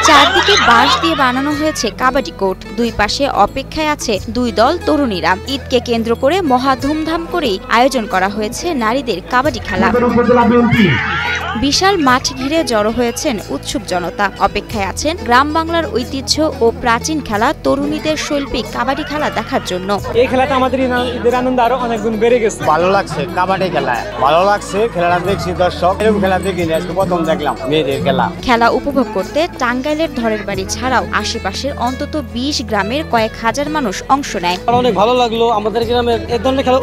চারদিকে বাঁশ দিয়ে বানানো হয়েছে কাবাডি কোর্ট। দুই পাশে অপেক্ষায় আছে দুই দল তরুণীরা। ঈদকে কেন্দ্র করে মহা ধুমধাম করেই আয়োজন করা হয়েছে নারীদের কাবাডি খেলা। বিশাল মাঠ ঘিরে জড়ো হয়েছেন উৎসুক জনতা। অপেক্ষায় আছেন গ্রাম বাংলার ঐতিহ্য ও প্রাচীন খেলা তরুণীদের শৈল্পিক কাবাডি খেলা দেখার জন্য। এই খেলাটা আমাদের ঈদের আনন্দ আরো অনেক গুণ বেড়ে গেছে। ভালো লাগছে কাবাডি খেলা, ভালো লাগছে খেলাটা দেখছি। দর্শক এরকম খেলা দেখিনি, আজকে প্রথম দেখলাম মেয়েদের খেলা। খেলা উপভোগ করতে টাঙ্গাইলের ধরের বাড়ি ছাড়াও আশেপাশের অন্তত 20 গ্রামের কয়েক হাজার মানুষ অংশ নেয়। অনেক ভালো লাগলো। আমাদের গ্রামে এই ধরনের খেলা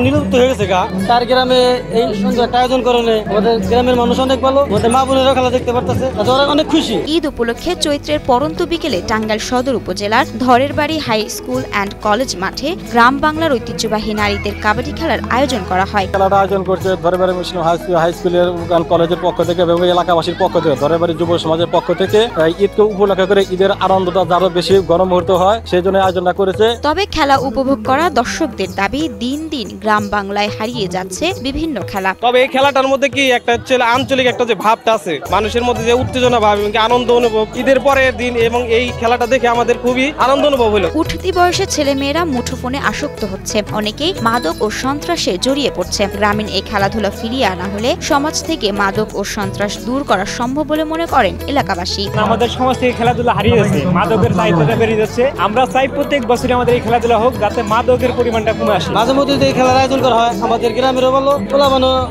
নিলুপ্ত হয়ে গেছে। তার গ্রামে এই সুন্দর একটা আয়োজন করে আমাদের গ্রামের মানুষ অনেক ভালো, আমাদের মা বোনেরা খেলা দেখতে পারতেছে, ওরা অনেক খুশি। ঈদ উপলক্ষে চৈত্রের পরন্ত বিকেলে টাঙ্গাইল সদর উপজেলার ধরের বাড়ি হাই স্কুল অ্যান্ড কলেজ মাঠে গ্রাম বাংলার ঐতিহ্যবাহী নারীদের কাবাডি খেলার আয়োজন করা হয়। খেলাটা আয়োজন করছে ধরের বাড়ি মুসলিম হাই স্কুলের কলেজের পক্ষ থেকে এবং এলাকাবাসীর পক্ষ থেকে, ধরের বাড়ি যুব সমাজের পক্ষ থেকে। ঈদকে উপলক্ষ করে ঈদের আনন্দটা আরো বেশি গরম মুহূর্ত হয়, সেই জন্য আয়োজনটা করেছে। তবে খেলা উপভোগ করা দর্শকদের দাবি, দিন দিন গ্রাম বাংলায় হারিয়ে যাচ্ছে বিভিন্ন খেলা। তবে এই খেলাটার মধ্যে কি একটা আঞ্চলিক একটা যে ভাবটা আছে, মানুষের মধ্যে যে উত্তেজনা ভাব এবং আনন্দ অনুভব ঈদের পরের দিন, এবং এই খেলাটা দেখে আমাদের খুবই আনন্দ অনুভব হলো। উঠতি বয়সে ছেলেমেয়েরা মুঠোফোনে আসক্ত হচ্ছে, অনেকেই মাদক ও সন্ত্রাসে জড়িয়ে পড়ছে। গ্রামীণ এই খেলাধুলা ফিরিয়ে আনা হলে সমাজ থেকে মাদক ও সন্ত্রাস দূর করা সম্ভব বলে মনে করেন এলাকাবাসী। আমাদের সমাজ থেকে খেলাধুলা হারিয়ে যাচ্ছে, মাদকের চাহিদাটা বেড়ে যাচ্ছে। আমরা চাই প্রত্যেক বছরই আমাদের এই খেলাধুলা হোক, যাতে মাদকের পরিমাণটা কমে আসে। মাঝে মধ্যে এই খেলার আয়োজন করা হয়, আমাদের গ্রামেরও ভালো,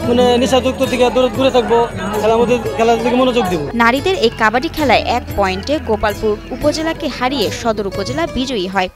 মানে নেশাযুক্ত থেকে দূরে থাকবো, খেলার দিকে মনোযোগ দিব। নারীদের এই কাবাডি খেলায় 1 পয়েন্টে গোপালপুর উপজেলাকে হারিয়ে সদর উপজেলা বিজয়ী হয়।